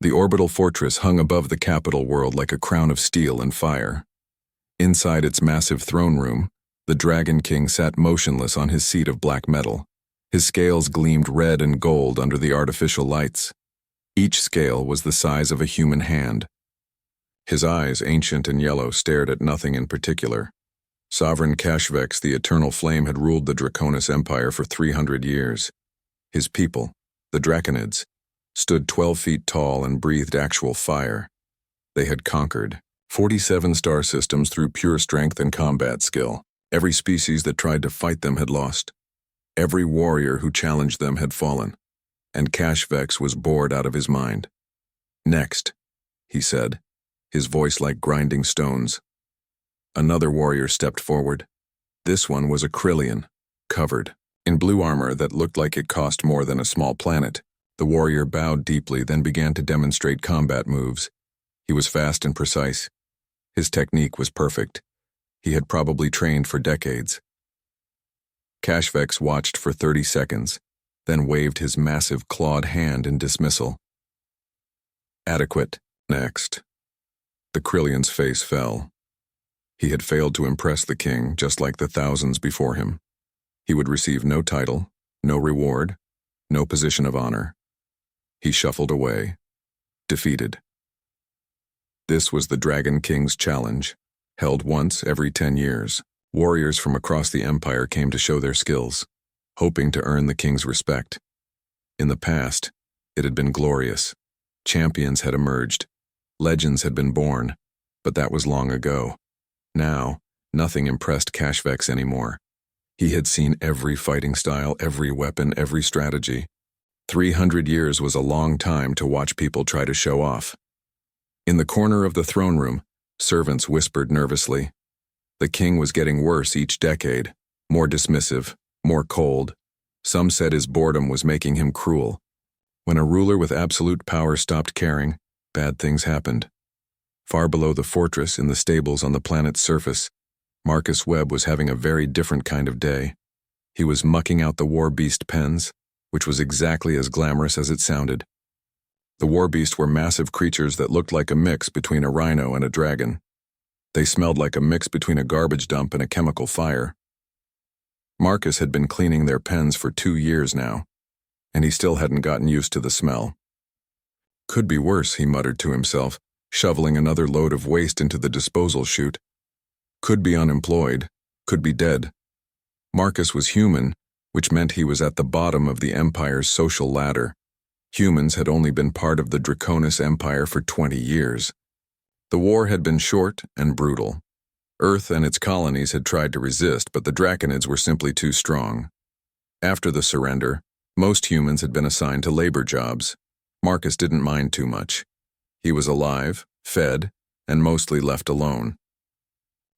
The orbital fortress hung above the capital world like a crown of steel and fire. Inside its massive throne room, the Dragon King sat motionless on his seat of black metal. His scales gleamed red and gold under the artificial lights. Each scale was the size of a human hand. His eyes, ancient and yellow, stared at nothing in particular. Sovereign Kashvex, the Eternal Flame, had ruled the Draconis Empire for 300 years. His people, the Draconids, stood 12 feet tall and breathed actual fire. They had conquered 47 star systems through pure strength and combat skill. Every species that tried to fight them had lost. Every warrior who challenged them had fallen, and Kashvex was bored out of his mind. "Next," he said, his voice like grinding stones. Another warrior stepped forward. This one was a Krillian, covered in blue armor that looked like it cost more than a small planet. The warrior bowed deeply, then began to demonstrate combat moves. He was fast and precise. His technique was perfect. He had probably trained for decades. Kashvex watched for 30 seconds, then waved his massive clawed hand in dismissal. "Adequate. Next." The Krillian's face fell. He had failed to impress the king, just like the thousands before him. He would receive no title, no reward, no position of honor. He shuffled away, defeated. This was the Dragon King's challenge, held once every 10 years. Warriors from across the empire came to show their skills, hoping to earn the king's respect. In the past, it had been glorious. Champions had emerged. Legends had been born, but that was long ago. Now, nothing impressed Kashvex anymore. He had seen every fighting style, every weapon, every strategy. 300 years was a long time to watch people try to show off. In the corner of the throne room, servants whispered nervously. The king was getting worse each decade, more dismissive, more cold. Some said his boredom was making him cruel. When a ruler with absolute power stopped caring, bad things happened. Far below the fortress, in the stables on the planet's surface, Marcus Webb was having a very different kind of day. He was mucking out the war beast pens, which was exactly as glamorous as it sounded. The war beasts were massive creatures that looked like a mix between a rhino and a dragon. They smelled like a mix between a garbage dump and a chemical fire. Marcus had been cleaning their pens for 2 years now, and he still hadn't gotten used to the smell. "Could be worse," he muttered to himself, shoveling another load of waste into the disposal chute. Could be unemployed, could be dead. Marcus was human, which meant he was at the bottom of the Empire's social ladder. Humans had only been part of the Draconis Empire for 20 years. The war had been short and brutal. Earth and its colonies had tried to resist, but the Draconids were simply too strong. After the surrender, most humans had been assigned to labor jobs. Marcus didn't mind too much. He was alive, fed, and mostly left alone.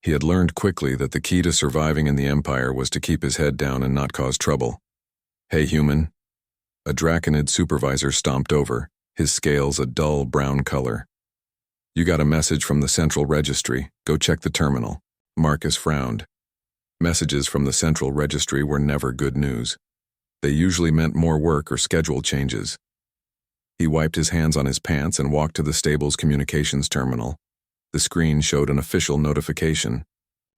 He had learned quickly that the key to surviving in the Empire was to keep his head down and not cause trouble. "Hey, human." A Draconid supervisor stomped over, his scales a dull brown color. "You got a message from the Central Registry. Go check the terminal." Marcus frowned. Messages from the Central Registry were never good news. They usually meant more work or schedule changes. He wiped his hands on his pants and walked to the stable's communications terminal. The screen showed an official notification.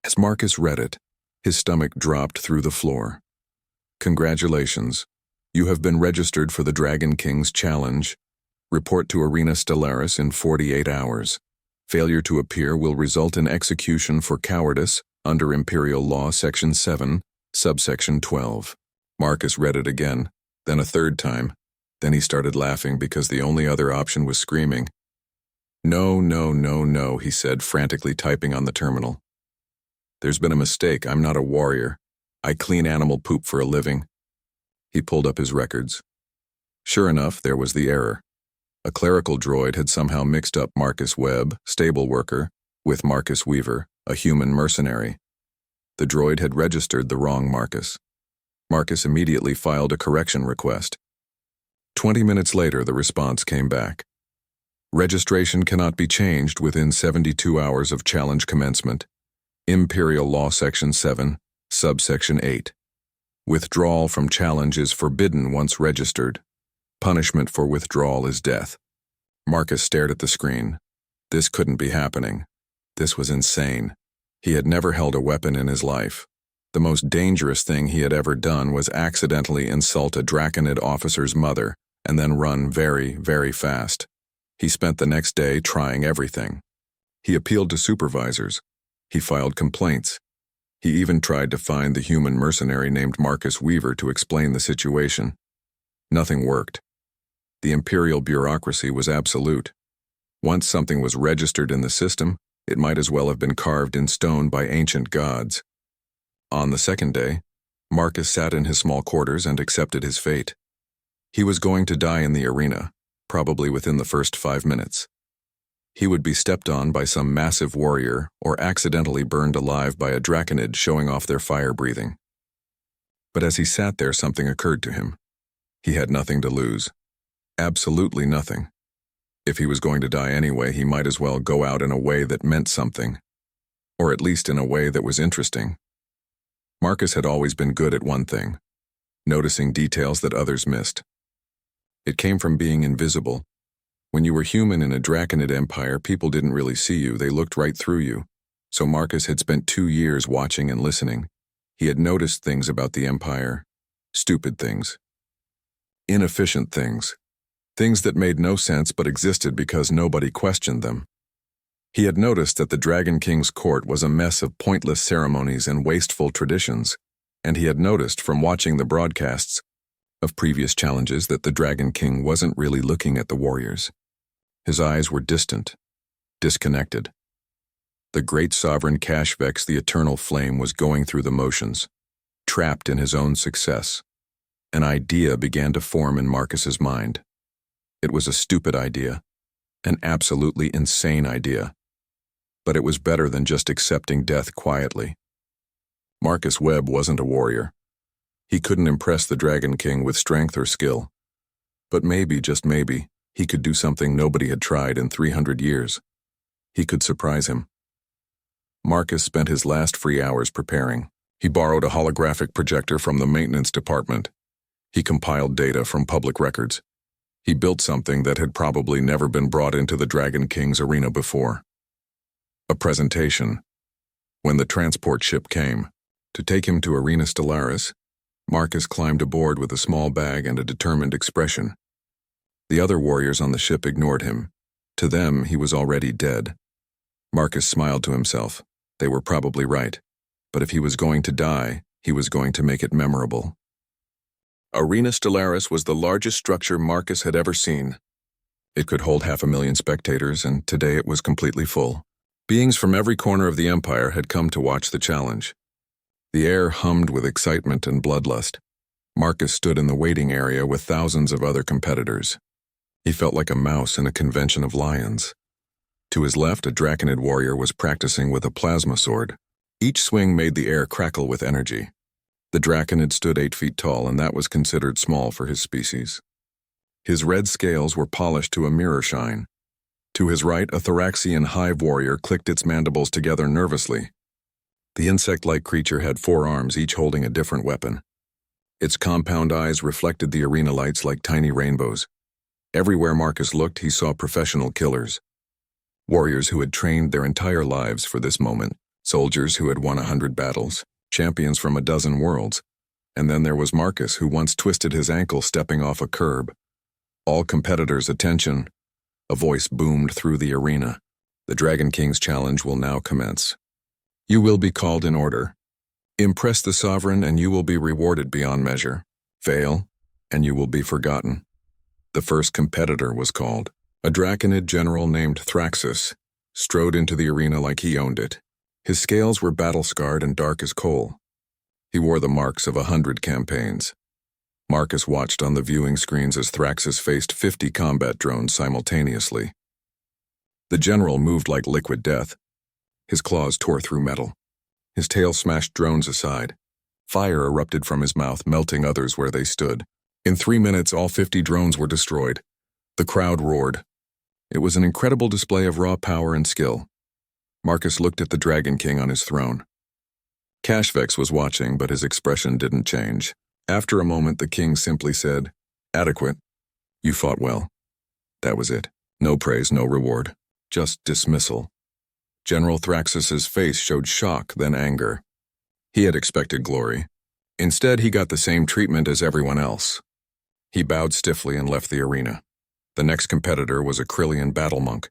As Marcus read it, his stomach dropped through the floor. "Congratulations. You have been registered for the Dragon King's challenge. Report to Arena Stellaris in 48 hours. Failure to appear will result in execution for cowardice under Imperial Law Section 7, subsection 12. Marcus read it again, then a third time. Then he started laughing because the only other option was screaming. "No, no, no, no," he said, frantically typing on the terminal. "There's been a mistake. I'm not a warrior. I clean animal poop for a living." He pulled up his records. Sure enough, there was the error. A clerical droid had somehow mixed up Marcus Webb, stable worker, with Marcus Weaver, a human mercenary. The droid had registered the wrong Marcus. Marcus immediately filed a correction request. 20 minutes later, the response came back. Registration cannot be changed within 72 hours of challenge commencement. Imperial Law Section 7, subsection 8. Withdrawal from challenge is forbidden once registered. Punishment for withdrawal is death. Marcus stared at the screen. This couldn't be happening. This was insane. He had never held a weapon in his life. The most dangerous thing he had ever done was accidentally insult a Draconid officer's mother and then run very, very fast. He spent the next day trying everything. He appealed to supervisors. He filed complaints. He even tried to find the human mercenary named Marcus Weaver to explain the situation. Nothing worked. The imperial bureaucracy was absolute. Once something was registered in the system, it might as well have been carved in stone by ancient gods. On the second day, Marcus sat in his small quarters and accepted his fate. He was going to die in the arena, probably within the first 5 minutes. He would be stepped on by some massive warrior or accidentally burned alive by a Draconid showing off their fire breathing. But as he sat there, something occurred to him. He had nothing to lose. Absolutely nothing. If he was going to die anyway, he might as well go out in a way that meant something, or at least in a way that was interesting. Marcus had always been good at one thing: noticing details that others missed. It came from being invisible. When you were human in a Draconid empire, people didn't really see you, they looked right through you. So Marcus had spent 2 years watching and listening. He had noticed things about the empire, stupid things, inefficient things, things that made no sense but existed because nobody questioned them. He had noticed that the Dragon King's court was a mess of pointless ceremonies and wasteful traditions, and he had noticed from watching the broadcasts of previous challenges that the Dragon King wasn't really looking at the warriors. His eyes were distant, disconnected. The great sovereign Kashvex, the eternal flame, was going through the motions, trapped in his own success. An idea began to form in Marcus's mind. It was a stupid idea, an absolutely insane idea. But it was better than just accepting death quietly. Marcus Webb wasn't a warrior. He couldn't impress the Dragon King with strength or skill. But maybe, just maybe, he could do something nobody had tried in 300 years. He could surprise him. Marcus spent his last free hours preparing. He borrowed a holographic projector from the maintenance department. He compiled data from public records. He built something that had probably never been brought into the Dragon King's arena before. A presentation. When the transport ship came to take him to Arena Stellaris, Marcus climbed aboard with a small bag and a determined expression. The other warriors on the ship ignored him. To them, he was already dead. Marcus smiled to himself. They were probably right. But if he was going to die, he was going to make it memorable. Arena Stellaris was the largest structure Marcus had ever seen. It could hold 500,000 spectators, and today it was completely full. Beings from every corner of the Empire had come to watch the challenge. The air hummed with excitement and bloodlust. Marcus stood in the waiting area with thousands of other competitors. He felt like a mouse in a convention of lions. To his left, a Draconid warrior was practicing with a plasma sword. Each swing made the air crackle with energy. The Draconid stood 8 feet tall, and that was considered small for his species. His red scales were polished to a mirror shine. To his right, a Thoraxian hive warrior clicked its mandibles together nervously. The insect-like creature had 4 arms, each holding a different weapon. Its compound eyes reflected the arena lights like tiny rainbows. Everywhere Marcus looked, he saw professional killers. Warriors who had trained their entire lives for this moment, soldiers who had won 100 battles, champions from a dozen worlds. And then there was Marcus, who once twisted his ankle stepping off a curb. All competitors' attention. A voice boomed through the arena. The Dragon King's challenge will now commence. You will be called in order. Impress the sovereign and you will be rewarded beyond measure. Fail, and you will be forgotten. The first competitor was called. A Draconid general named Thraxus strode into the arena like he owned it. His scales were battle-scarred and dark as coal. He wore the marks of 100 campaigns. Marcus watched on the viewing screens as Thraxus faced 50 combat drones simultaneously. The general moved like liquid death. His claws tore through metal. His tail smashed drones aside. Fire erupted from his mouth, melting others where they stood. In 3 minutes, all 50 drones were destroyed. The crowd roared. It was an incredible display of raw power and skill. Marcus looked at the Dragon King on his throne. Kashvex was watching, but his expression didn't change. After a moment, the king simply said, "Adequate. You fought well." That was it. No praise, no reward. Just dismissal. General Thraxus's face showed shock, then anger. He had expected glory. Instead, he got the same treatment as everyone else. He bowed stiffly and left the arena. The next competitor was a Krillian battle monk.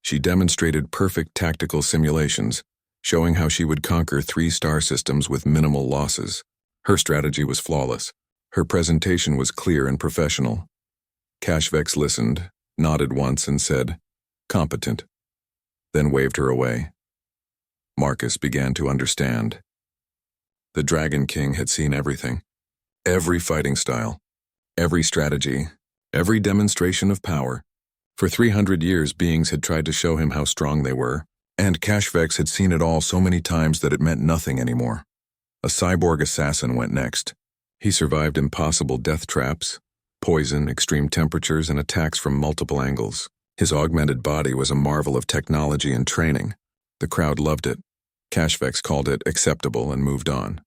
She demonstrated perfect tactical simulations, showing how she would conquer 3 star systems with minimal losses. Her strategy was flawless. Her presentation was clear and professional. Kashvex listened, nodded once and said, "Competent," then waved her away. Marcus began to understand. The Dragon King had seen everything. Every fighting style, every strategy, every demonstration of power. For 300 years, beings had tried to show him how strong they were, and Kashvex had seen it all so many times that it meant nothing anymore. A cyborg assassin went next. He survived impossible death traps, poison, extreme temperatures, and attacks from multiple angles. His augmented body was a marvel of technology and training. The crowd loved it. Kashvex called it acceptable and moved on.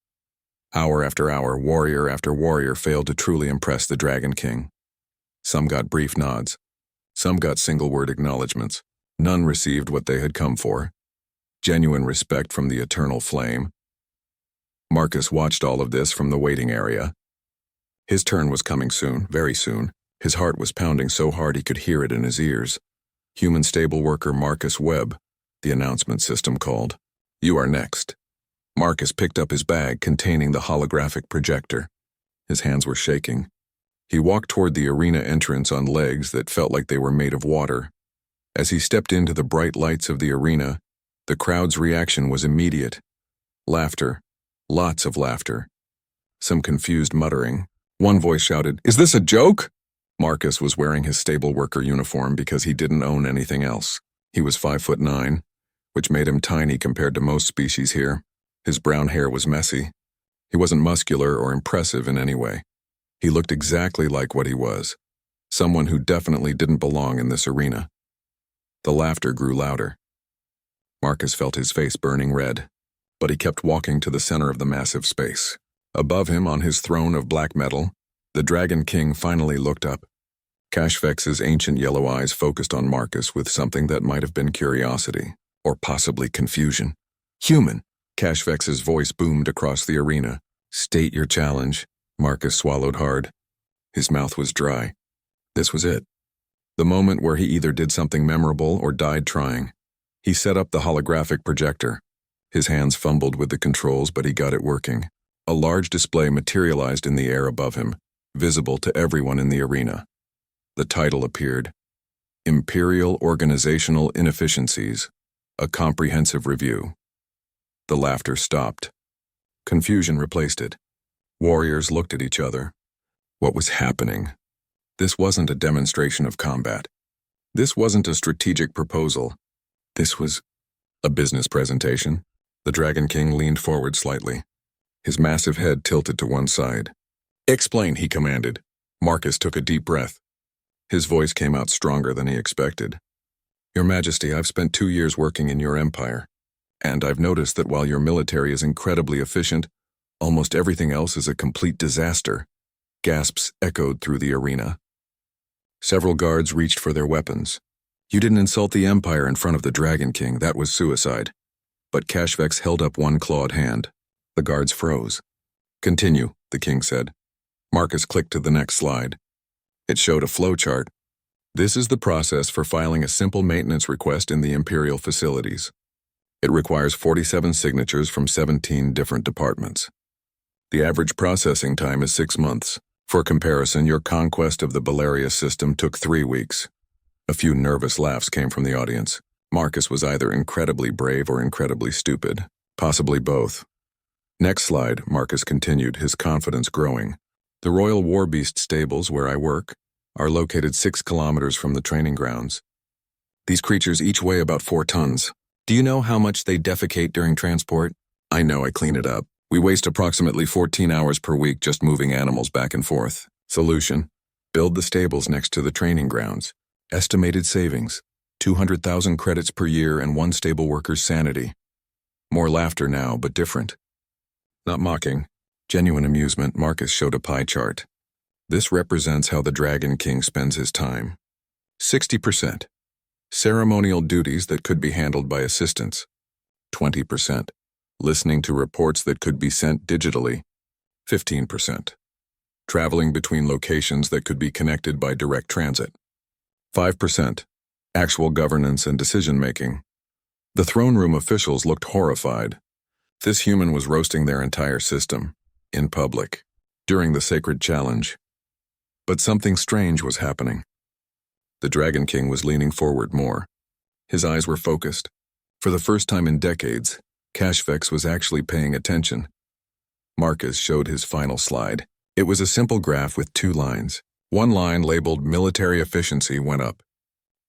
Hour after hour, warrior after warrior failed to truly impress the Dragon King. Some got brief nods. Some got single-word acknowledgments. None received what they had come for. Genuine respect from the eternal flame. Marcus watched all of this from the waiting area. His turn was coming soon, very soon. His heart was pounding so hard he could hear it in his ears. Human stable worker Marcus Webb, the announcement system called. "You are next." Marcus picked up his bag containing the holographic projector. His hands were shaking. He walked toward the arena entrance on legs that felt like they were made of water. As he stepped into the bright lights of the arena, the crowd's reaction was immediate. Laughter. Lots of laughter. Some confused muttering. One voice shouted, "Is this a joke?" Marcus was wearing his stable worker uniform because he didn't own anything else. He was 5'9", which made him tiny compared to most species here. His brown hair was messy. He wasn't muscular or impressive in any way. He looked exactly like what he was, someone who definitely didn't belong in this arena. The laughter grew louder. Marcus felt his face burning red, but he kept walking to the center of the massive space. Above him, on his throne of black metal, the Dragon King finally looked up. Kashvex's ancient yellow eyes focused on Marcus with something that might have been curiosity, or possibly confusion. "Human!" Kashvex's voice boomed across the arena. "State your challenge." Marcus swallowed hard. His mouth was dry. This was it. The moment where he either did something memorable or died trying. He set up the holographic projector. His hands fumbled with the controls, but he got it working. A large display materialized in the air above him, visible to everyone in the arena. The title appeared, "Imperial Organizational Inefficiencies, a Comprehensive Review." The laughter stopped. Confusion replaced it. Warriors looked at each other. What was happening? This wasn't a demonstration of combat. This wasn't a strategic proposal. This was a business presentation. The Dragon King leaned forward slightly. His massive head tilted to one side. "Explain," he commanded. Marcus took a deep breath. His voice came out stronger than he expected. "Your Majesty, I've spent 2 years working in your empire, and I've noticed that while your military is incredibly efficient, almost everything else is a complete disaster." Gasps echoed through the arena. Several guards reached for their weapons. "You didn't insult the Empire in front of the Dragon King, that was suicide." But Kashvex held up one clawed hand. The guards froze. "Continue," the king said. Marcus clicked to the next slide. It showed a flowchart. "This is the process for filing a simple maintenance request in the Imperial facilities. It requires 47 signatures from 17 different departments. The average processing time is 6 months. For comparison, your conquest of the Baleria system took 3 weeks. A few nervous laughs came from the audience. Marcus was either incredibly brave or incredibly stupid, possibly both. Next slide, Marcus continued, his confidence growing. The Royal Warbeast stables, where I work, are located 6 kilometers from the training grounds. These creatures each weigh about 4 tons. Do you know how much they defecate during transport? I know, I clean it up. We waste approximately 14 hours per week just moving animals back and forth. Solution: build the stables next to the training grounds. Estimated savings: 200,000 credits per year and 1 stable worker's sanity. More laughter now, but different. Not mocking, genuine amusement. Marcus showed a pie chart. This represents how the Dragon King spends his time. 60%, Ceremonial duties that could be handled by assistants, 20%. Listening to reports that could be sent digitally, 15%. Traveling between locations that could be connected by direct transit, 5%. Actual governance and decision-making. The throne room officials looked horrified. This human was roasting their entire system, in public, during the sacred challenge. But something strange was happening. The Dragon King was leaning forward more. His eyes were focused. For the first time in decades, Cashvex was actually paying attention. Marcus showed his final slide. It was a simple graph with 2 lines. One line labeled military efficiency went up.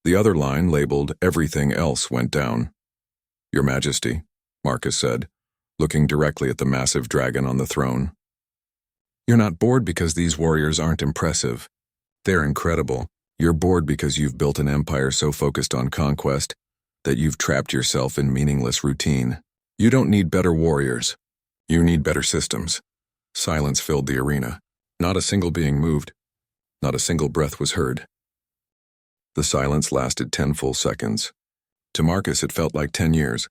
The other line labeled everything else went down. Your Majesty, Marcus said, looking directly at the massive dragon on the throne. You're not bored because these warriors aren't impressive. They're incredible. You're bored because you've built an empire so focused on conquest that you've trapped yourself in meaningless routine. You don't need better warriors. You need better systems. Silence filled the arena. Not a single being moved. Not a single breath was heard. The silence lasted 10 full seconds. To Marcus, it felt like 10 years.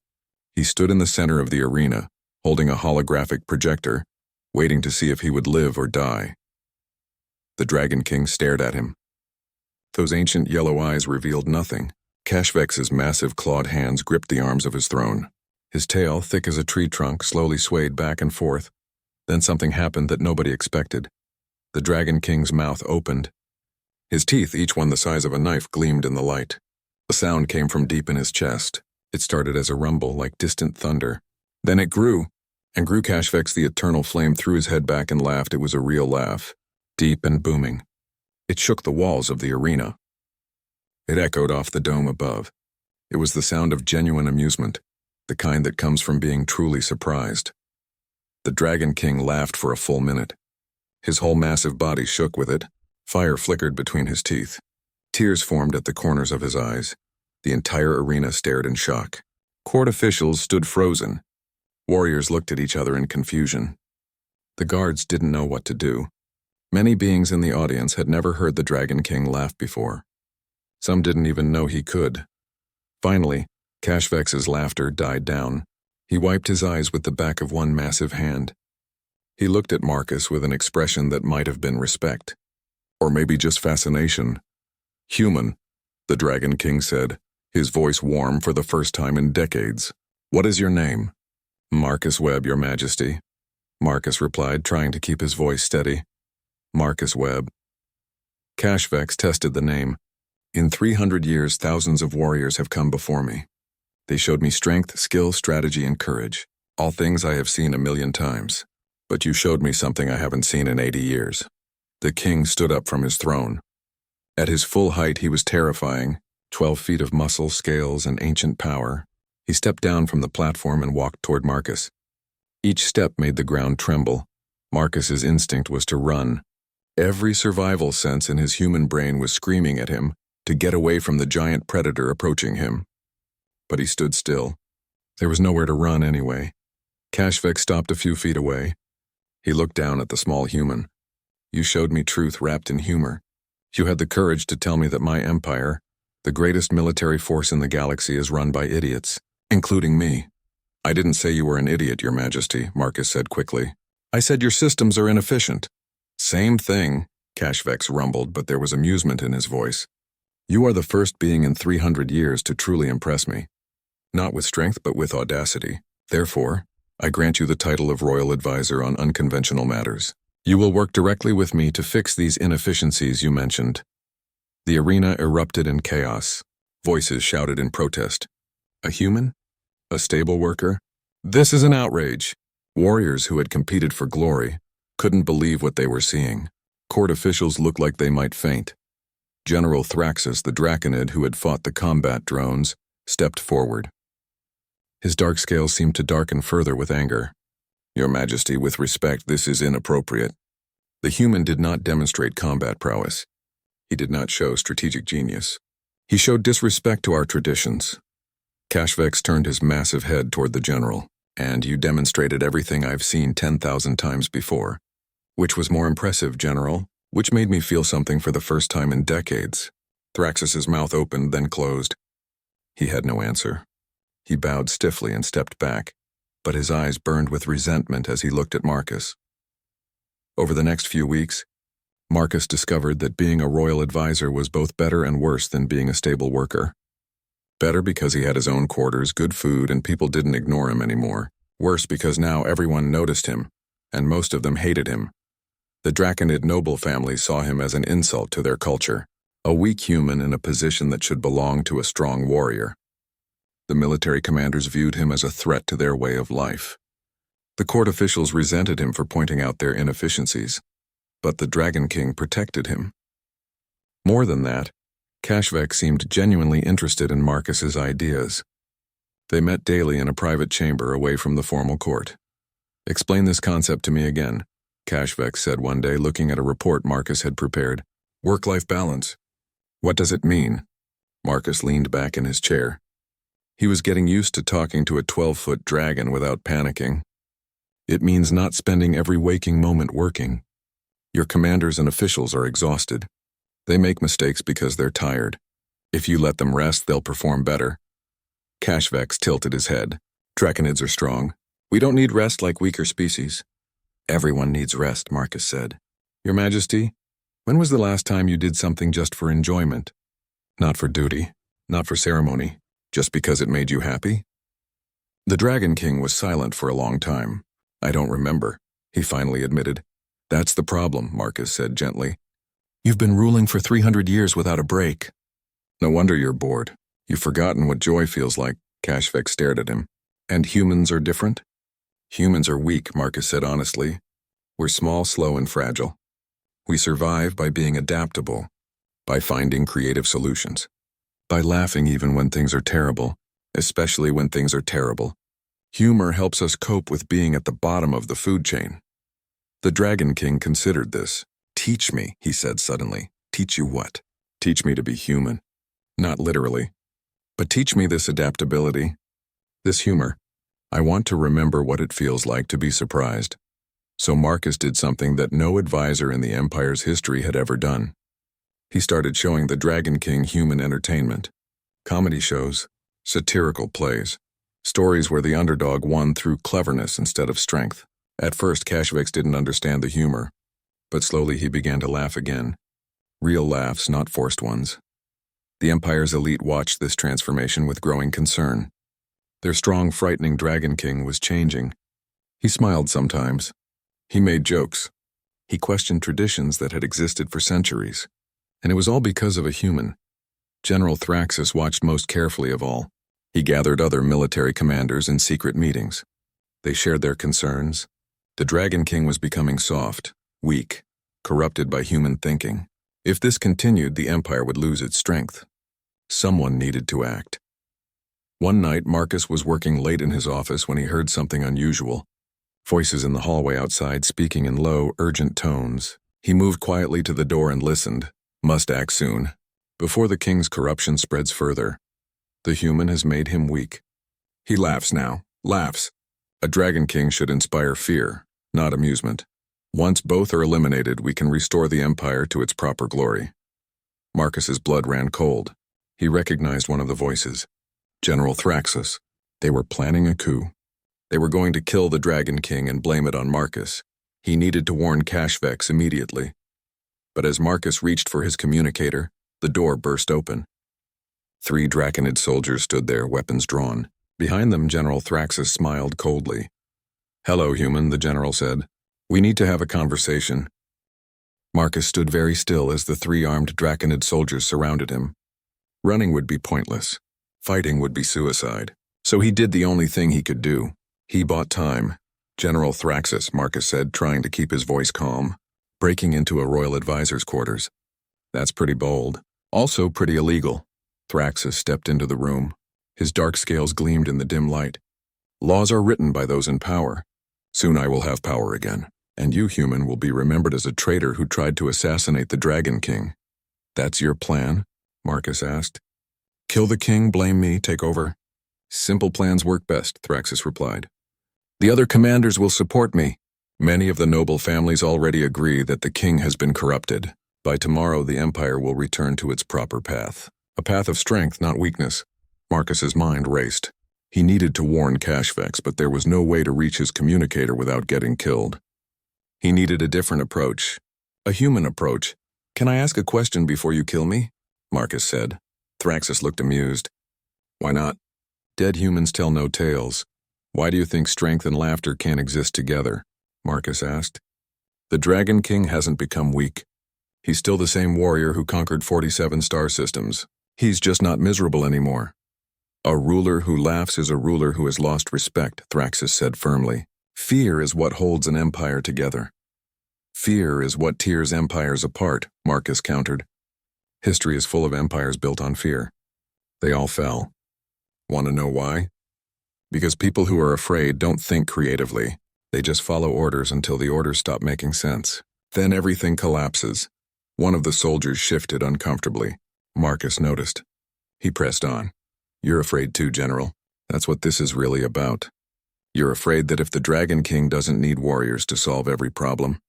He stood in the center of the arena, holding a holographic projector, waiting to see if he would live or die. The Dragon King stared at him. Those ancient yellow eyes revealed nothing. Cashvex's massive clawed hands gripped the arms of his throne. His tail, thick as a tree trunk, slowly swayed back and forth. Then something happened that nobody expected. The Dragon King's mouth opened. His teeth, each one the size of a knife, gleamed in the light. A sound came from deep in his chest. It started as a rumble like distant thunder. Then it grew, and grew. Cashvex, the eternal flame, threw his head back and laughed. It was a real laugh, deep and booming. It shook the walls of the arena. It echoed off the dome above. It was the sound of genuine amusement, the kind that comes from being truly surprised. The Dragon King laughed for a full minute. His whole massive body shook with it. Fire flickered between his teeth. Tears formed at the corners of his eyes. The entire arena stared in shock. Court officials stood frozen. Warriors looked at each other in confusion. The guards didn't know what to do. Many beings in the audience had never heard the Dragon King laugh before. Some didn't even know he could. Finally, Cashvex's laughter died down. He wiped his eyes with the back of one massive hand. He looked at Marcus with an expression that might have been respect. Or maybe just fascination. Human, the Dragon King said, his voice warm for the first time in decades. What is your name? Marcus Webb, Your Majesty. Marcus replied, trying to keep his voice steady. Marcus Webb. Cashvex tested the name. In 300 years, thousands of warriors have come before me. They showed me strength, skill, strategy, and courage. All things I have seen 1,000,000 times. But you showed me something I haven't seen in 80 years. The king stood up from his throne. At his full height, he was terrifying, 12 feet of muscle, scales, and ancient power. He stepped down from the platform and walked toward Marcus. Each step made the ground tremble. Marcus's instinct was to run. Every survival sense in his human brain was screaming at him to get away from the giant predator approaching him. But he stood still. There was nowhere to run anyway. Cashvex stopped a few feet away. He looked down at the small human. You showed me truth wrapped in humor. You had the courage to tell me that my empire, the greatest military force in the galaxy, is run by idiots, including me. I didn't say you were an idiot, Your Majesty, Marcus said quickly. I said your systems are inefficient. Same thing, Cashvex rumbled, but there was amusement in his voice. You are the first being in 300 years to truly impress me. Not with strength, but with audacity. Therefore, I grant you the title of Royal Advisor on Unconventional Matters. You will work directly with me to fix these inefficiencies you mentioned. The arena erupted in chaos. Voices shouted in protest. A human? A stable worker? This is an outrage. Warriors who had competed for glory couldn't believe what they were seeing. Court officials looked like they might faint. General Thraxus, the Draconid who had fought the combat drones, stepped forward. His dark scales seemed to darken further with anger. Your Majesty, with respect, this is inappropriate. The human did not demonstrate combat prowess. He did not show strategic genius. He showed disrespect to our traditions. Cashvex turned his massive head toward the general. And you demonstrated everything I've seen 10,000 times before. Which was more impressive, General? Which made me feel something for the first time in decades? Thraxus's mouth opened, then closed. He had no answer. He bowed stiffly and stepped back, but his eyes burned with resentment as he looked at Marcus. Over the next few weeks, Marcus discovered that being a royal advisor was both better and worse than being a stable worker. Better because he had his own quarters, good food, and people didn't ignore him anymore. Worse because now everyone noticed him, and most of them hated him. The Draconid noble family saw him as an insult to their culture, a weak human in a position that should belong to a strong warrior. The military commanders viewed him as a threat to their way of life. The court officials resented him for pointing out their inefficiencies, but the Dragon King protected him. More than that, HFY seemed genuinely interested in Marcus's ideas. They met daily in a private chamber away from the formal court. "Explain this concept to me again," HFY said one day, looking at a report Marcus had prepared. "Work-life balance. What does it mean?" Marcus leaned back in his chair. He was getting used to talking to a 12-foot dragon without panicking. "It means not spending every waking moment working. Your commanders and officials are exhausted. They make mistakes because they're tired. If you let them rest, they'll perform better." HFY tilted his head. "Draconids are strong. We don't need rest like weaker species." "Everyone needs rest," Marcus said. "Your Majesty, when was the last time you did something just for enjoyment? Not for duty, not for ceremony, just because it made you happy?" The Dragon King was silent for a long time. "I don't remember," he finally admitted. "That's the problem," Marcus said gently. "You've been ruling for 300 years without a break. No wonder you're bored. You've forgotten what joy feels like." HFY stared at him. "And humans are different?" "Humans are weak," Marcus said honestly. "We're small, slow, and fragile. We survive by being adaptable, by finding creative solutions, by laughing even when things are terrible, especially when things are terrible. Humor helps us cope with being at the bottom of the food chain." The Dragon King considered this. "Teach me," he said suddenly. "Teach you what?" "Teach me to be human. Not literally. But teach me this adaptability, this humor. I want to remember what it feels like to be surprised." So Marcus did something that no advisor in the Empire's history had ever done. He started showing the Dragon King human entertainment. Comedy shows, satirical plays, stories where the underdog won through cleverness instead of strength. At first, HFY didn't understand the humor, but slowly he began to laugh again. Real laughs, not forced ones. The Empire's elite watched this transformation with growing concern. Their strong, frightening Dragon King was changing. He smiled sometimes. He made jokes. He questioned traditions that had existed for centuries. And it was all because of a human. General Thraxus watched most carefully of all. He gathered other military commanders in secret meetings. They shared their concerns. The Dragon King was becoming soft, weak, corrupted by human thinking. If this continued, the Empire would lose its strength. Someone needed to act. One night, Marcus was working late in his office when he heard something unusual. Voices in the hallway outside speaking in low, urgent tones. He moved quietly to the door and listened. Must act soon, before the king's corruption spreads further. The human has made him weak. He laughs now, laughs. A Dragon King should inspire fear, not amusement. Once both are eliminated, we can restore the Empire to its proper glory. Marcus's blood ran cold. He recognized one of the voices. General Thraxus. They were planning a coup. They were going to kill the Dragon King and blame it on Marcus. He needed to warn HFY immediately. But as Marcus reached for his communicator, the door burst open. 3 Draconid soldiers stood there, weapons drawn. Behind them, General Thraxus smiled coldly. "Hello, human," the general said. "We need to have a conversation." Marcus stood very still as the 3 armed Draconid soldiers surrounded him. Running would be pointless. Fighting would be suicide. So he did the only thing he could do. He bought time. "General Thraxus," Marcus said, trying to keep his voice calm. "Breaking into a royal advisor's quarters. That's pretty bold. Also pretty illegal." Thraxus stepped into the room. His dark scales gleamed in the dim light. "Laws are written by those in power. Soon I will have power again, and you, human, will be remembered as a traitor who tried to assassinate the Dragon King." "That's your plan?" Marcus asked. "Kill the king, blame me, take over?" "Simple plans work best," Thraxus replied. "The other commanders will support me. Many of the noble families already agree that the king has been corrupted. By tomorrow, the Empire will return to its proper path. A path of strength, not weakness. Marcus's mind raced. He needed to warn Cashvex, but there was no way to reach his communicator without getting killed. He needed a different approach. A human approach. "Can I ask a question before you kill me?" Marcus said. Thraxus looked amused. "Why not? Dead humans tell no tales. Why do you think strength and laughter can't exist together?" Marcus asked. "The Dragon King hasn't become weak. He's still the same warrior who conquered 47 star systems. He's just not miserable anymore." "A ruler who laughs is a ruler who has lost respect," Thraxus said firmly. "Fear is what holds an empire together." "Fear is what tears empires apart," Marcus countered. "History is full of empires built on fear. They all fell. Want to know why? Because people who are afraid don't think creatively. They just follow orders until the orders stop making sense. Then everything collapses." One of the soldiers shifted uncomfortably. Marcus noticed. He pressed on. "You're afraid too, General. That's what this is really about. You're afraid that if the Dragon King doesn't need warriors to solve every problem,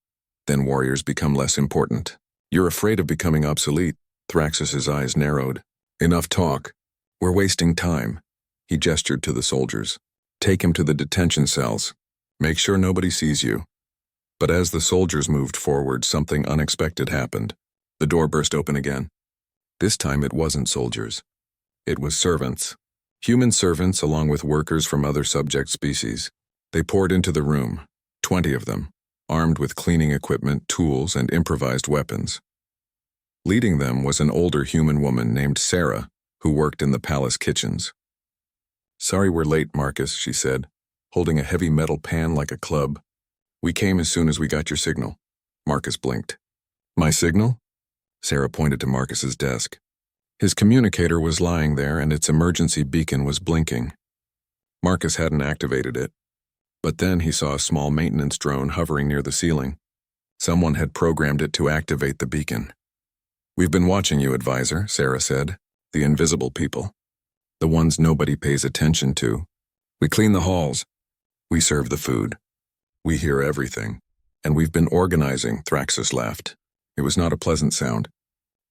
then warriors become less important. You're afraid of becoming obsolete." Thraxus's eyes narrowed. "Enough talk. We're wasting time." He gestured to the soldiers. "Take him to the detention cells. Make sure nobody sees you." But as the soldiers moved forward, something unexpected happened. The door burst open again. This time it wasn't soldiers. It was servants. Human servants along with workers from other subject species. They poured into the room, 20 of them, armed with cleaning equipment, tools, and improvised weapons. Leading them was an older human woman named Sarah, who worked in the palace kitchens. "Sorry we're late, Marcus," she said, holding a heavy metal pan like a club. "We came as soon as we got your signal." Marcus blinked. "My signal?" Sarah pointed to Marcus's desk. His communicator was lying there and its emergency beacon was blinking. Marcus hadn't activated it. But then he saw a small maintenance drone hovering near the ceiling. Someone had programmed it to activate the beacon. "We've been watching you, Advisor," Sarah said. "The invisible people. The ones nobody pays attention to. We clean the halls. We serve the food. We hear everything. And we've been organizing," Thraxus laughed. It was not a pleasant sound.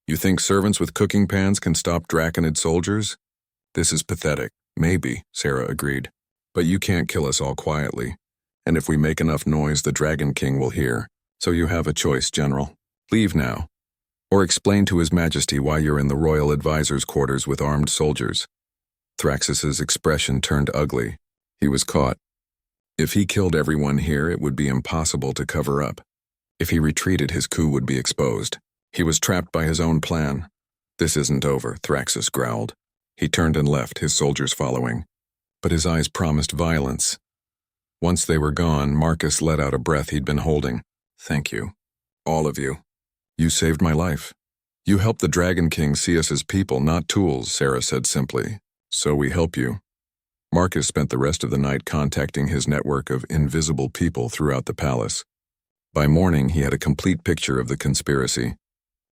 "You think servants with cooking pans can stop Draconid soldiers? This is pathetic." "Maybe," Sarah agreed. "But you can't kill us all quietly. And if we make enough noise, the Dragon King will hear. So you have a choice, General. Leave now. Or explain to His Majesty why you're in the Royal Advisor's quarters with armed soldiers." Thraxus's expression turned ugly. He was caught. If he killed everyone here, it would be impossible to cover up. If he retreated, his coup would be exposed. He was trapped by his own plan. "This isn't over," Thraxus growled. He turned and left, his soldiers following. But his eyes promised violence. Once they were gone, Marcus let out a breath he'd been holding. "Thank you. All of you. You saved my life. You helped the Dragon King see us as people, not tools," Sarah said simply. "So we help you." Marcus spent the rest of the night contacting his network of invisible people throughout the palace. By morning, he had a complete picture of the conspiracy.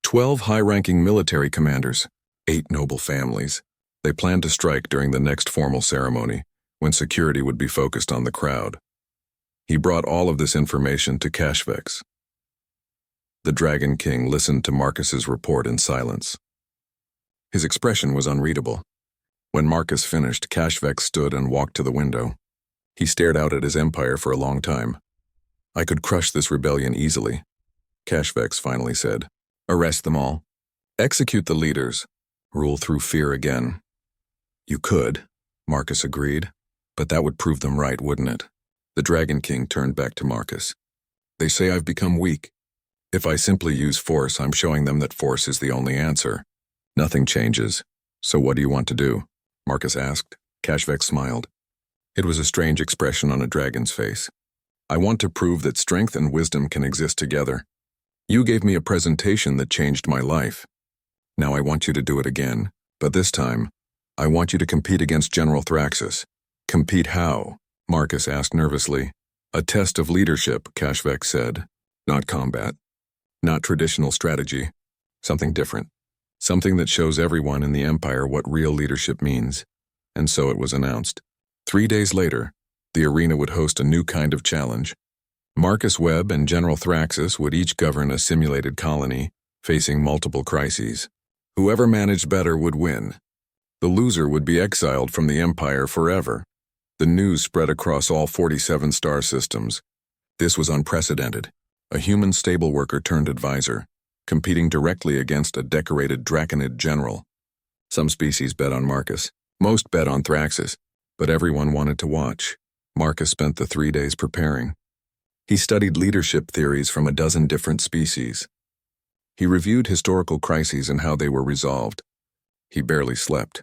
12 high-ranking military commanders, 8 noble families. They planned to strike during the next formal ceremony, when security would be focused on the crowd. He brought all of this information to Cashvex. The Dragon King listened to Marcus's report in silence. His expression was unreadable. When Marcus finished, Cashvex stood and walked to the window. He stared out at his empire for a long time. "I could crush this rebellion easily," Cashvex finally said. "Arrest them all. Execute the leaders. Rule through fear again." "You could," Marcus agreed, "but that would prove them right, wouldn't it?" The Dragon King turned back to Marcus. "They say I've become weak. If I simply use force, I'm showing them that force is the only answer. Nothing changes. So what do you want to do?" Marcus asked. Cashvex smiled. It was a strange expression on a dragon's face. "I want to prove that strength and wisdom can exist together. You gave me a presentation that changed my life. Now I want you to do it again, but this time, I want you to compete against General Thraxus." "Compete how?" Marcus asked nervously. "A test of leadership," Cashvex said. "Not combat. Not traditional strategy. Something different. Something that shows everyone in the Empire what real leadership means." And so it was announced. 3 days later, the arena would host a new kind of challenge. Marcus Webb and General Thraxus would each govern a simulated colony, facing multiple crises. Whoever managed better would win. The loser would be exiled from the Empire forever. The news spread across all 47 star systems. This was unprecedented. A human stable worker turned advisor, competing directly against a decorated Draconid general. Some species bet on Marcus. Most bet on Thraxus, but everyone wanted to watch. Marcus spent the 3 days preparing. He studied leadership theories from a dozen different species. He reviewed historical crises and how they were resolved. He barely slept.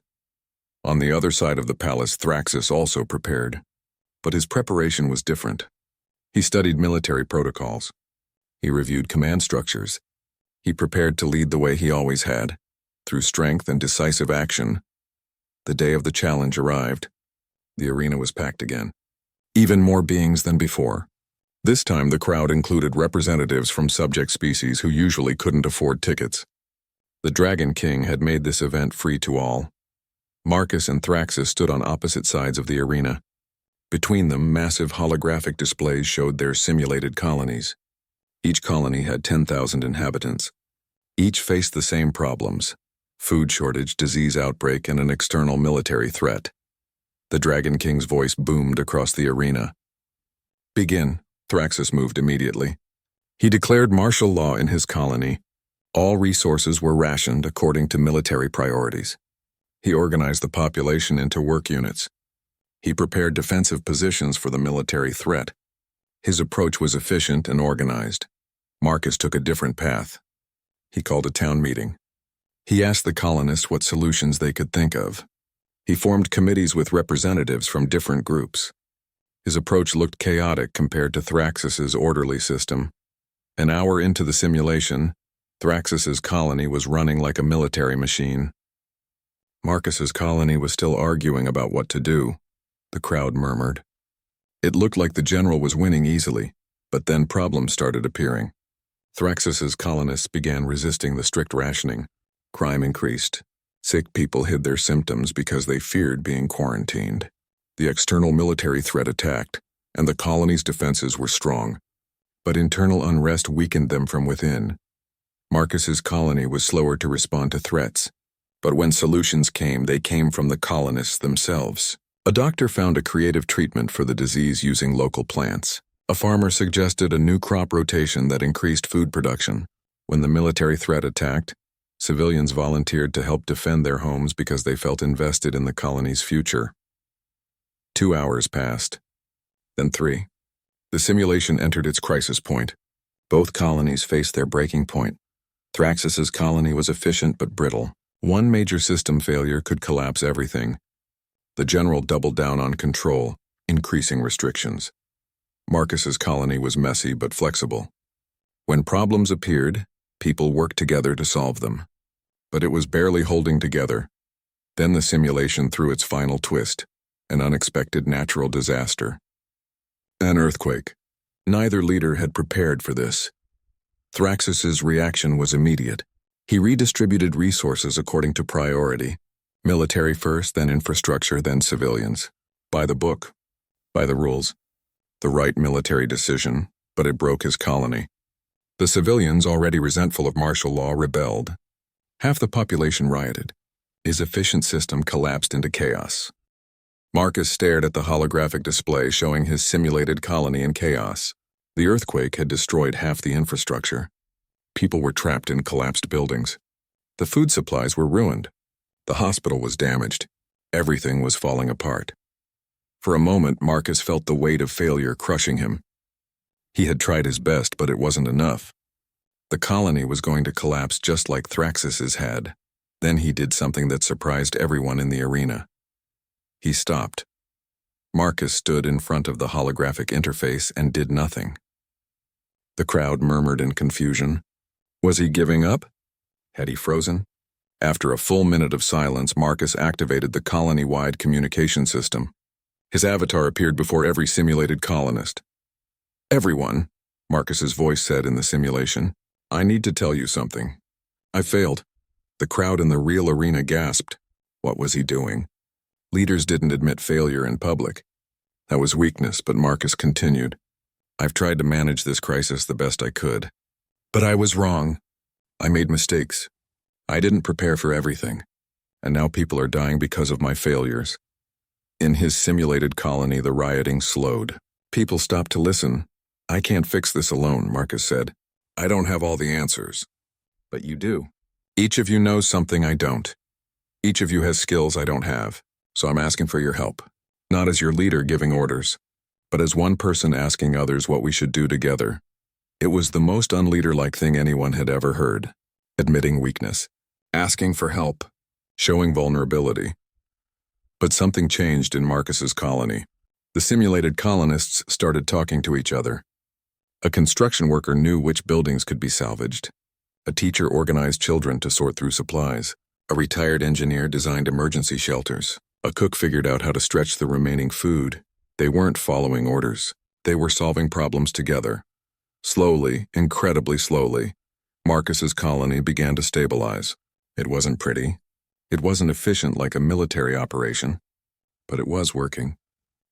On the other side of the palace, Thraxus also prepared. But his preparation was different. He studied military protocols. He reviewed command structures. He prepared to lead the way he always had, through strength and decisive action. The day of the challenge arrived. The arena was packed again. Even more beings than before. This time the crowd included representatives from subject species who usually couldn't afford tickets. The Dragon King had made this event free to all. Marcus and Thraxus stood on opposite sides of the arena. Between them, massive holographic displays showed their simulated colonies. Each colony had 10,000 inhabitants. Each faced the same problems: food shortage, disease outbreak, and an external military threat. The Dragon King's voice boomed across the arena. "Begin." Thraxus moved immediately. He declared martial law in his colony. All resources were rationed according to military priorities. He organized the population into work units. He prepared defensive positions for the military threat. His approach was efficient and organized. Marcus took a different path. He called a town meeting. He asked the colonists what solutions they could think of. He formed committees with representatives from different groups. His approach looked chaotic compared to Thraxus's orderly system. An hour into the simulation, Thraxus's colony was running like a military machine. Marcus's colony was still arguing about what to do. The crowd murmured. It looked like the general was winning easily, but then problems started appearing. Thraxus's colonists began resisting the strict rationing. Crime increased. Sick people hid their symptoms because they feared being quarantined. The external military threat attacked, and the colony's defenses were strong. But internal unrest weakened them from within. Marcus's colony was slower to respond to threats, but when solutions came, they came from the colonists themselves. A doctor found a creative treatment for the disease using local plants. A farmer suggested a new crop rotation that increased food production. When the military threat attacked, civilians volunteered to help defend their homes because they felt invested in the colony's future. 2 hours passed. Then 3. The simulation entered its crisis point. Both colonies faced their breaking point. Thraxus's colony was efficient but brittle. One major system failure could collapse everything. The general doubled down on control, increasing restrictions. Marcus's colony was messy but flexible. When problems appeared, people worked together to solve them. But it was barely holding together. Then the simulation threw its final twist, an unexpected natural disaster. An earthquake. Neither leader had prepared for this. Thraxus's reaction was immediate. He redistributed resources according to priority. Military first, then infrastructure, then civilians. By the book. By the rules. The right military decision, but it broke his colony. The civilians, already resentful of martial law, rebelled. Half the population rioted. His efficient system collapsed into chaos. Marcus stared at the holographic display showing his simulated colony in chaos. The earthquake had destroyed half the infrastructure. People were trapped in collapsed buildings. The food supplies were ruined. The hospital was damaged. Everything was falling apart. For a moment, Marcus felt the weight of failure crushing him. He had tried his best, but it wasn't enough. The colony was going to collapse just like Thraxus's had. Then he did something that surprised everyone in the arena. He stopped. Marcus stood in front of the holographic interface and did nothing. The crowd murmured in confusion. Was he giving up? Had he frozen? After a full minute of silence, Marcus activated the colony-wide communication system. His avatar appeared before every simulated colonist. "Everyone," Marcus's voice said in the simulation, "I need to tell you something. I failed." The crowd in the real arena gasped. What was he doing? Leaders didn't admit failure in public. That was weakness, but Marcus continued. "I've tried to manage this crisis the best I could. But I was wrong. I made mistakes. I didn't prepare for everything. and now people are dying because of my failures. In his simulated colony, the rioting slowed. People stopped to listen. I can't fix this alone, Marcus said. I don't have all the answers. But you do. Each of you knows something I don't. Each of you has skills I don't have, so I'm asking for your help. Not as your leader giving orders, but as one person asking others what we should do together. It was the most unleader-like thing anyone had ever heard. Admitting weakness, asking for help, showing vulnerability. But something changed in Marcus's colony. The simulated colonists started talking to each other. A construction worker knew which buildings could be salvaged. A teacher organized children to sort through supplies. A retired engineer designed emergency shelters. A cook figured out how to stretch the remaining food. They weren't following orders. They were solving problems together. Slowly, incredibly slowly, Marcus's colony began to stabilize. It wasn't pretty. It wasn't efficient like a military operation. But it was working.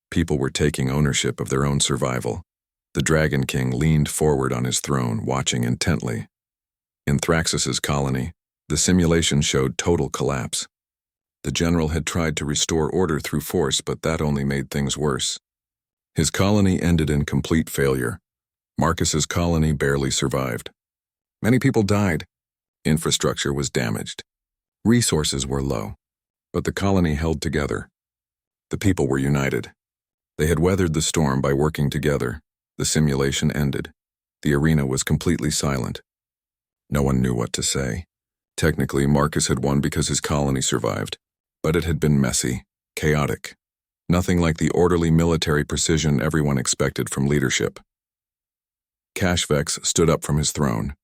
People were taking ownership of their own survival. The Dragon King leaned forward on his throne, watching intently. In Thraxus's colony, the simulation showed total collapse. The general had tried to restore order through force, but that only made things worse. His colony ended in complete failure. Marcus's colony barely survived. Many people died. Infrastructure was damaged. Resources were low. But the colony held together. The people were united. They had weathered the storm by working together. The simulation ended. The arena was completely silent. No one knew what to say. Technically, Marcus had won because his colony survived. But it had been messy, chaotic. Nothing like the orderly military precision everyone expected from leadership. Cashvex stood up from his throne.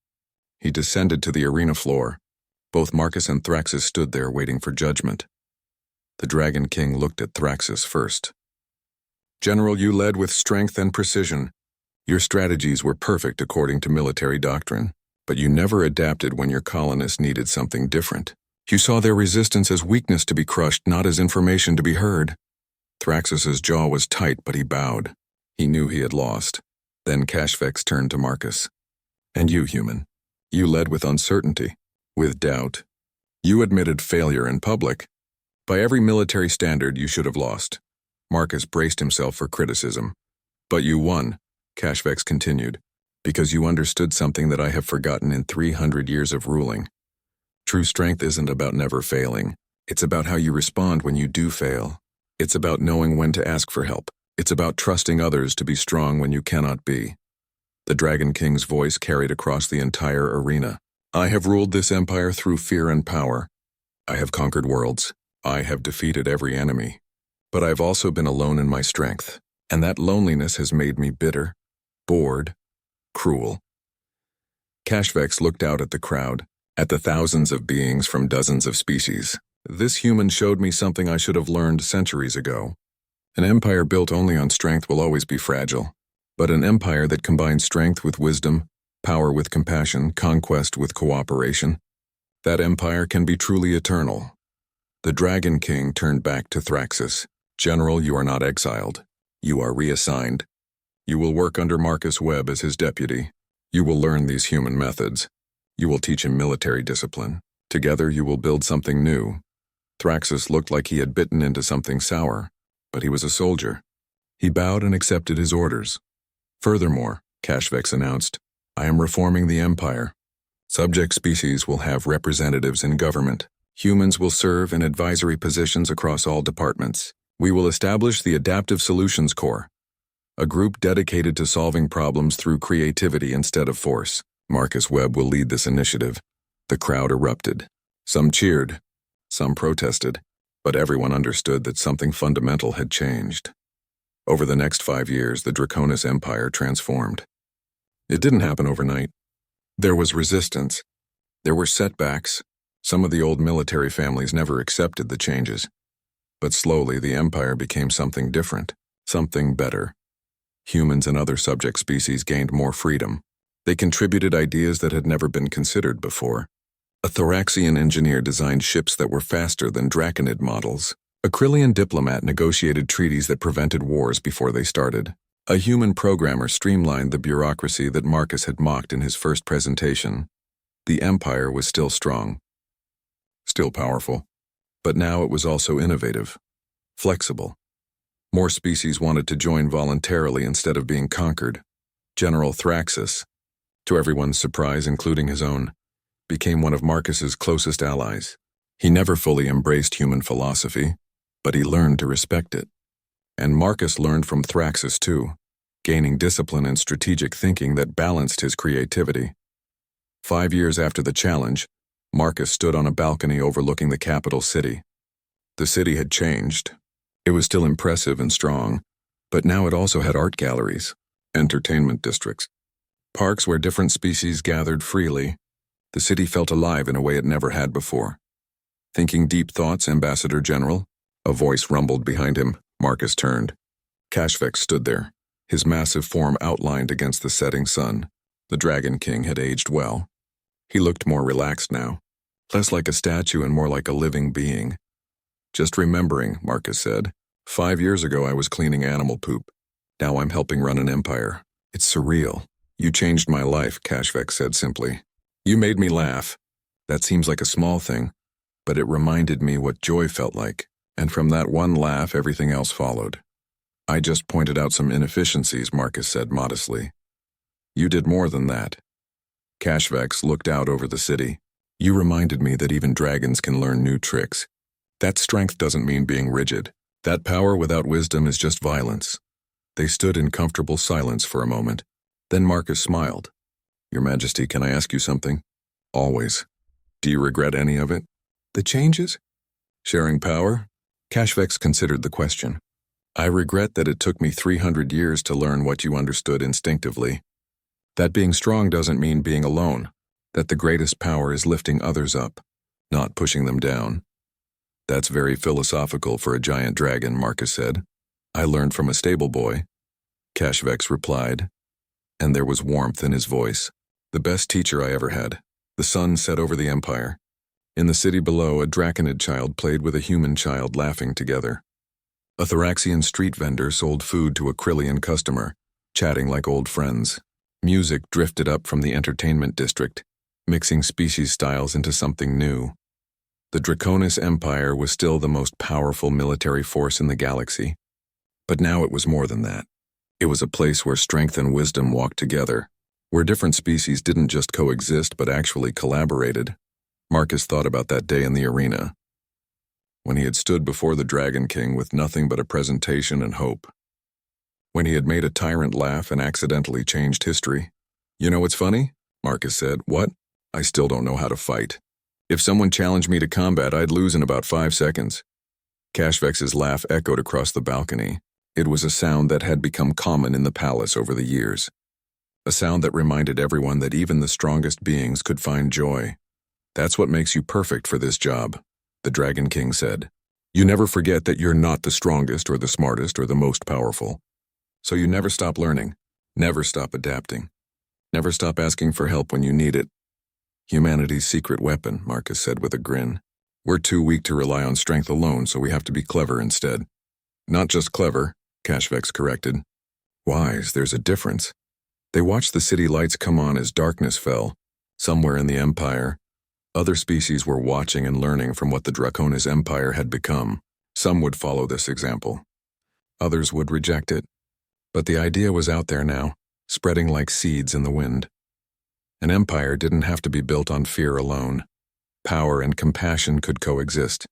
He descended to the arena floor. Both Marcus and Thraxus stood there waiting for judgment. The Dragon King looked at Thraxus first. General, you led with strength and precision. Your strategies were perfect according to military doctrine, but you never adapted when your colonists needed something different. You saw their resistance as weakness to be crushed, not as information to be heard. Thraxus's jaw was tight, but he bowed. He knew he had lost. Then Cashvex turned to Marcus. And you, human. You led with uncertainty, with doubt. You admitted failure in public. By every military standard, you should have lost. Marcus braced himself for criticism. But you won, Cashvex continued, because you understood something that I have forgotten in 300 years of ruling. True strength isn't about never failing. It's about how you respond when you do fail. It's about knowing when to ask for help. It's about trusting others to be strong when you cannot be. The Dragon King's voice carried across the entire arena. I have ruled this empire through fear and power. I have conquered worlds. I have defeated every enemy. But I've also been alone in my strength, and that loneliness has made me bitter, bored, cruel. Cashvex looked out at the crowd, at the thousands of beings from dozens of species. This human showed me something I should have learned centuries ago. An empire built only on strength will always be fragile, but an empire that combines strength with wisdom, power with compassion, conquest with cooperation, that empire can be truly eternal. The Dragon King turned back to Thraxus. General, you are not exiled. You are reassigned. You will work under Marcus Webb as his deputy. You will learn these human methods. You will teach him military discipline. Together you will build something new. Thraxus looked like he had bitten into something sour, but he was a soldier. He bowed and accepted his orders. Furthermore, Cashvex announced, I am reforming the empire. Subject species will have representatives in government. Humans will serve in advisory positions across all departments. We will establish the Adaptive Solutions Corps, a group dedicated to solving problems through creativity instead of force. Marcus Webb will lead this initiative. The crowd erupted. Some cheered, some protested, but everyone understood that something fundamental had changed. Over the next 5 years, the Draconis Empire transformed. It didn't happen overnight. There was resistance. There were setbacks. Some of the old military families never accepted the changes. But slowly, the empire became something different, something better. Humans and other subject species gained more freedom. They contributed ideas that had never been considered before. A Thoraxian engineer designed ships that were faster than Draconid models. A Krillian diplomat negotiated treaties that prevented wars before they started. A human programmer streamlined the bureaucracy that Marcus had mocked in his first presentation. The empire was still strong, still powerful, But now it was also innovative, flexible. More species wanted to join voluntarily instead of being conquered. General Thraxus, to everyone's surprise including his own, became one of Marcus's closest allies. He never fully embraced human philosophy, but he learned to respect it. And Marcus learned from Thraxus too, gaining discipline and strategic thinking that balanced his creativity. 5 years after the challenge, Marcus stood on a balcony overlooking the capital city. The city had changed. It was still impressive and strong, but now it also had art galleries, entertainment districts, parks where different species gathered freely. The city felt alive in a way it never had before. Thinking deep thoughts, Ambassador General? A voice rumbled behind him. Marcus turned. Kashvex stood there, his massive form outlined against the setting sun. The Dragon King had aged well. He looked more relaxed now, less like a statue and more like a living being. Just remembering, Marcus said. 5 years ago I was cleaning animal poop. Now I'm helping run an empire. It's surreal. You changed my life, Kashvex said simply. You made me laugh. That seems like a small thing, but it reminded me what joy felt like, and from that one laugh everything else followed. I just pointed out some inefficiencies, Marcus said modestly. You did more than that. Kashvex looked out over the city. You reminded me that even dragons can learn new tricks. That strength doesn't mean being rigid. That power without wisdom is just violence. They stood in comfortable silence for a moment. Then Marcus smiled. Your Majesty, can I ask you something? Always. Do you regret any of it? The changes? Sharing power? Kashvex considered the question. I regret that it took me 300 years to learn what you understood instinctively. That being strong doesn't mean being alone. That the greatest power is lifting others up, not pushing them down. That's very philosophical for a giant dragon, Marcus said. I learned from a stable boy. Kashvex replied, and there was warmth in his voice. The best teacher I ever had. The sun set over the empire. In the city below, a draconid child played with a human child laughing together. A Thraxian street vendor sold food to a Krillian customer, chatting like old friends. Music drifted up from the entertainment district, mixing species styles into something new. The Draconis Empire was still the most powerful military force in the galaxy. But now it was more than that. It was a place where strength and wisdom walked together, where different species didn't just coexist but actually collaborated. Marcus thought about that day in the arena, when he had stood before the Dragon King with nothing but a presentation and hope. When he had made a tyrant laugh and accidentally changed history. You know what's funny? Marcus said. What? I still don't know how to fight. If someone challenged me to combat, I'd lose in about 5 seconds. Kashvex's laugh echoed across the balcony. It was a sound that had become common in the palace over the years. A sound that reminded everyone that even the strongest beings could find joy. That's what makes you perfect for this job, the Dragon King said. You never forget that you're not the strongest or the smartest or the most powerful. So you never stop learning, never stop adapting, never stop asking for help when you need it. Humanity's secret weapon, Marcus said with a grin. We're too weak to rely on strength alone, so we have to be clever instead. Not just clever, Kashvex corrected. Wise, there's a difference. They watched the city lights come on as darkness fell. Somewhere in the Empire, other species were watching and learning from what the Draconis Empire had become. Some would follow this example. Others would reject it. But the idea was out there now, spreading like seeds in the wind. An empire didn't have to be built on fear alone. Power and compassion could coexist.